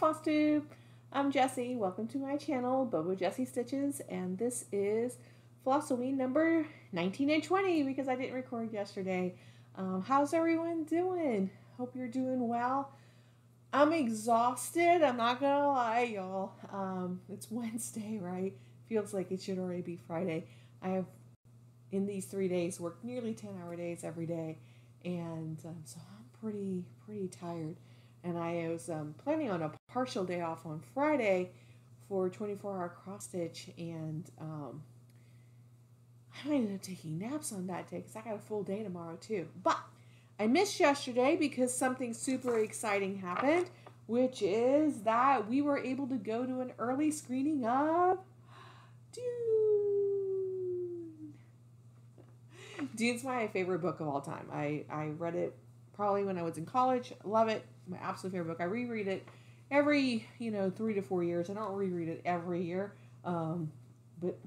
Floss Tube. I'm Jessie. Welcome to my channel, Bobo Jessie Stitches, and this is Flossoween number 19 and 20 because I didn't record yesterday. How's everyone doing? Hope you're doing well. I'm exhausted. I'm not gonna lie, y'all. It's Wednesday, right? Feels like it should already be Friday. I have, in these 3 days, worked nearly 10-hour days every day, and so I'm pretty tired. And I was planning on a partial day off on Friday for 24-hour cross stitch, and I ended up taking naps on that day because I got a full day tomorrow too. But I missed yesterday because something super exciting happened, which is that we were able to go to an early screening of Dune. Dune's my favorite book of all time. I read it probably when I was in college. Love it. My absolute favorite book. I reread it every 3 to 4 years. I don't reread it every year, but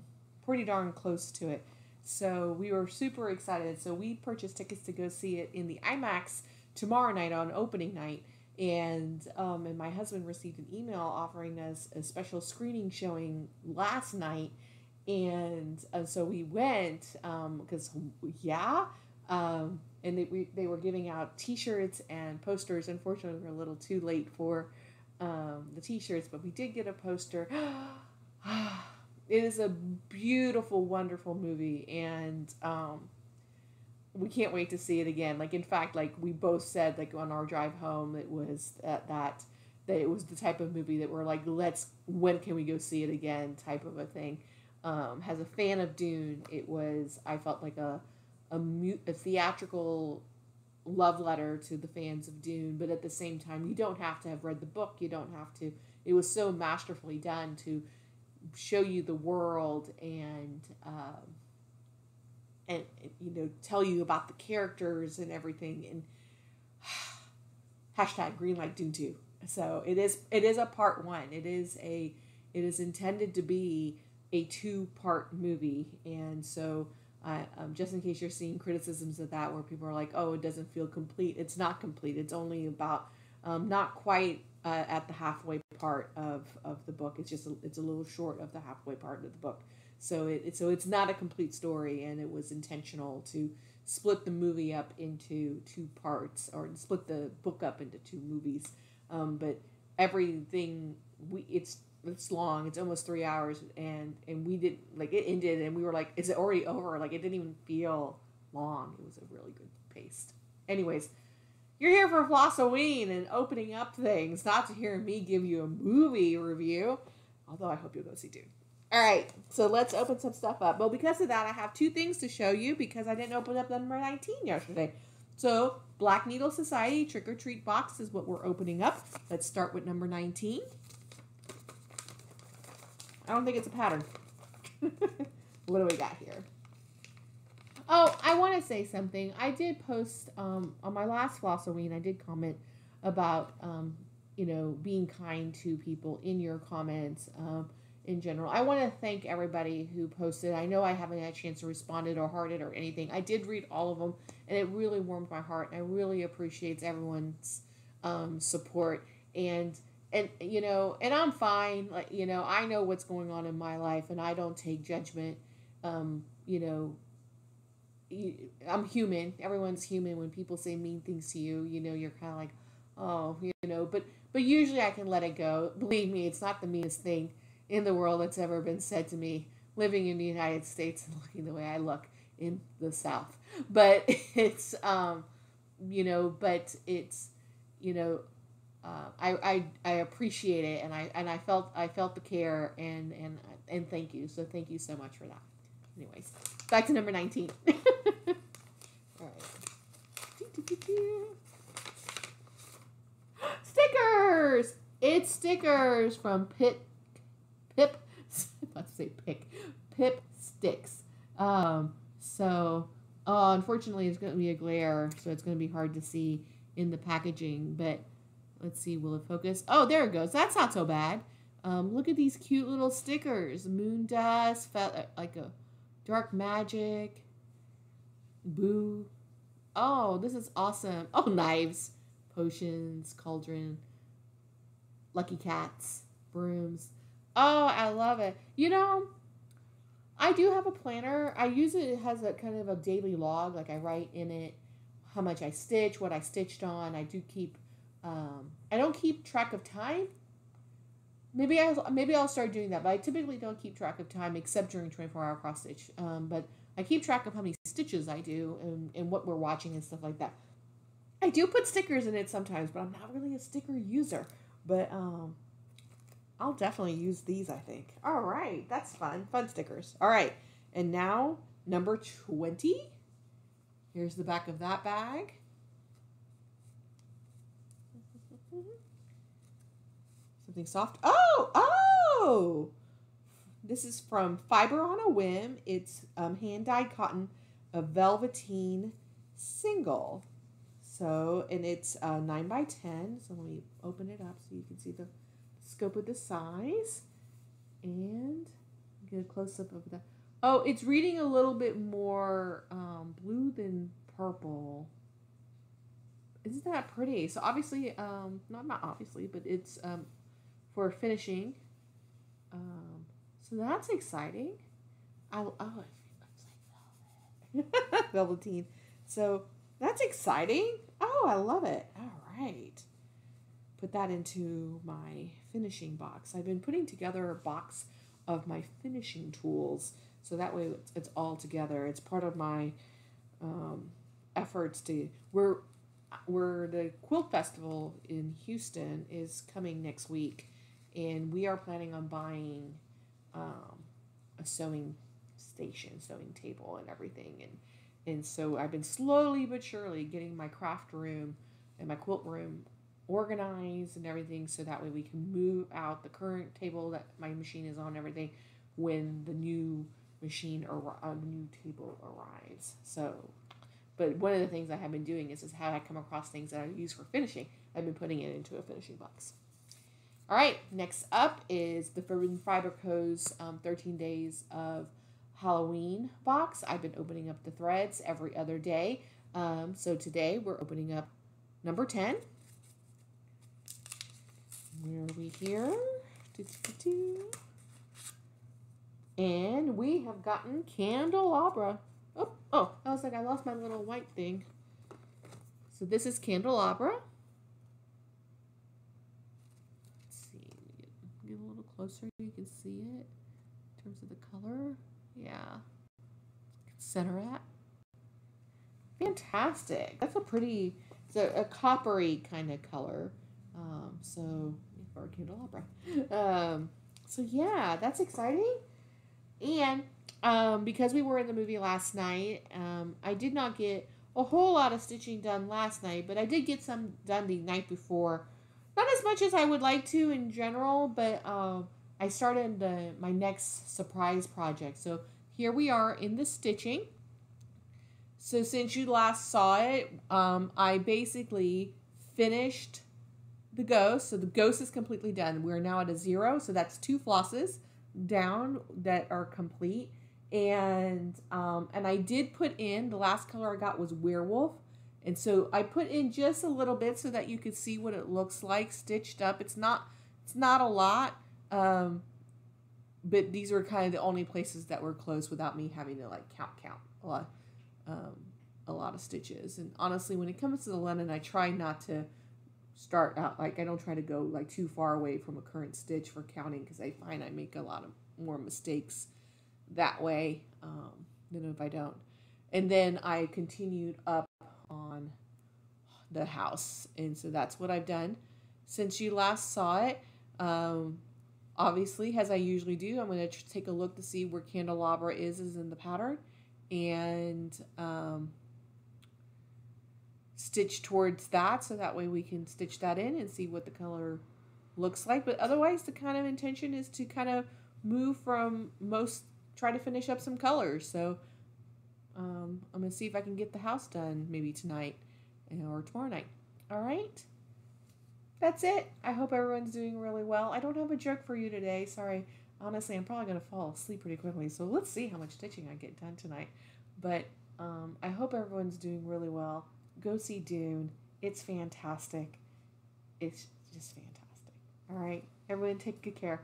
pretty darn close to it. So we were super excited. So we purchased tickets to go see it in the IMAX tomorrow night on opening night. And my husband received an email offering us a special screening showing last night. And so we went because, and they were giving out T-shirts and posters. Unfortunately, we were a little too late for the T-shirts, but we did get a poster. It is a beautiful, wonderful movie, and we can't wait to see it again. Like, in fact, like we both said, like on our drive home, it was that it was the type of movie that we're like, when can we go see it again? Type of a thing. As a fan of Dune, I felt like a theatrical love letter to the fans of Dune, but at the same time, you don't have to have read the book. You don't have to. It was so masterfully done to show you the world and tell you about the characters and everything. And hashtag greenlight Dune 2. So it is a part one. It is intended to be a 2-part movie, and so. Just in case you're seeing criticisms of that where people are like, oh, it doesn't feel complete. It's not complete. It's only about not quite at the halfway part of the book. It's just it's a little short of the halfway part of the book. So it's not a complete story, and it was intentional to split the movie up into 2 parts, or split the book up into 2 movies. But everything it's long. It's almost 3 hours, and we did, like, it ended, and we were like, is it already over? Like, it didn't even feel long. It was a really good pace. Anyways, you're here for Flossoween and opening up things, not to hear me give you a movie review, although I hope you'll go see Dune. All right, so let's open some stuff up. Well, because of that, I have 2 things to show you because I didn't open up number 19 yesterday. So, Black Needle Society Trick or Treat box is what we're opening up. Let's start with number 19. I don't think it's a pattern. What do we got here? Oh, I want to say something. I did post on my last Flossoween. I did comment about being kind to people in your comments in general. I want to thank everybody who posted. I know I haven't had a chance to respond or heart it or anything. I did read all of them, and it really warmed my heart. And I really appreciate everyone's support. And I'm fine. Like, I know what's going on in my life, and I don't take judgment. I'm human. Everyone's human. When people say mean things to you, you're kind of like, oh, but usually I can let it go. Believe me, it's not the meanest thing in the world that's ever been said to me, living in the United States and looking the way I look in the South. But it's, I appreciate it, and I felt the care, and thank you. So thank you so much for that. Anyways, back to number 19. All right. Stickers. It's stickers from Pip. Let's say Pip Sticks. Unfortunately, it's going to be a glare, so it's going to be hard to see in the packaging, but. Let's see, will it focus? Oh, there it goes. That's not so bad. Look at these cute little stickers. Moon dust, like a dark magic. Boo. Oh, this is awesome. Oh, knives, potions, cauldron. lucky cats, brooms. Oh, I love it. You know, I do have a planner. I use it. It has a kind of a daily log. Like I write in it how much I stitch, what I stitched on. I do keep. I don't keep track of time. Maybe I'll start doing that, but I typically don't keep track of time except during 24-hour cross stitch. But I keep track of how many stitches I do and what we're watching and stuff like that. I do put stickers in it sometimes, but I'm not really a sticker user. But I'll definitely use these, I think. All right, that's fun. Fun stickers. All right, and now number 20. Here's the back of that bag. Something soft. Oh! This is from Fiber on a Whim. It's hand-dyed cotton, a velveteen single. So, and it's 9 by 10. So let me open it up so you can see the scope of the size. And get a close-up of that. Oh, it's reading a little bit more blue than purple. Isn't that pretty? So obviously, not obviously, but it's for finishing. So that's exciting. It looks like velvet. Velveteen. So that's exciting. Oh, I love it. All right. Put that into my finishing box. I've been putting together a box of my finishing tools. So that way it's all together. It's part of my efforts to... We're the Quilt Festival in Houston is coming next week. And we are planning on buying a sewing station, sewing table and everything. And so I've been slowly but surely getting my craft room and my quilt room organized and everything so that way we can move out the current table that my machine is on and everything when the new machine or new table arrives. So, but one of the things I have been doing is how I come across things that I use for finishing. I've been putting it into a finishing box. All right, next up is the Forbidden Fiber Co.'s 13 Days of Halloween box. I've been opening up the threads every other day. So today we're opening up number 10. Where are we here? And we have gotten Candelabra. Oh, I was like, I lost my little white thing. So this is Candelabra. Get a little closer, you can see it in terms of the color. Yeah, center that. Fantastic. That's a pretty, it's a coppery kind of color. So for candelabra. So yeah, that's exciting. And because we were in the movie last night, I did not get a whole lot of stitching done last night, but I did get some done the night before. Not as much as I would like to in general, but I started my next surprise project. So here we are in the stitching. So since you last saw it, I basically finished the ghost. So the ghost is completely done. We're now at a 0, so that's 2 flosses down that are complete. And I did put in, the last color I got was werewolf. And so I put in just a little bit so that you could see what it looks like stitched up. It's not a lot, but these were kind of the only places that were closed without me having to like count a lot of stitches. And honestly, when it comes to the linen, I try not to start out, like I don't try to go like too far away from a current stitch for counting because I find I make a lot of more mistakes that way than if I don't. And then I continued up on the house, and so that's what I've done since you last saw it. Obviously, as I usually do, I'm going to take a look to see where candelabra is in the pattern and stitch towards that so that way we can stitch that in and see what the color looks like. But otherwise, the kind of intention is to kind of move from try to finish up some colors. So I'm going to see if I can get the house done maybe tonight or tomorrow night. All right. That's it. I hope everyone's doing really well. I don't have a joke for you today. Sorry. Honestly, I'm probably going to fall asleep pretty quickly. So let's see how much stitching I get done tonight. But I hope everyone's doing really well. Go see Dune. It's fantastic. It's just fantastic. All right. Everyone take good care.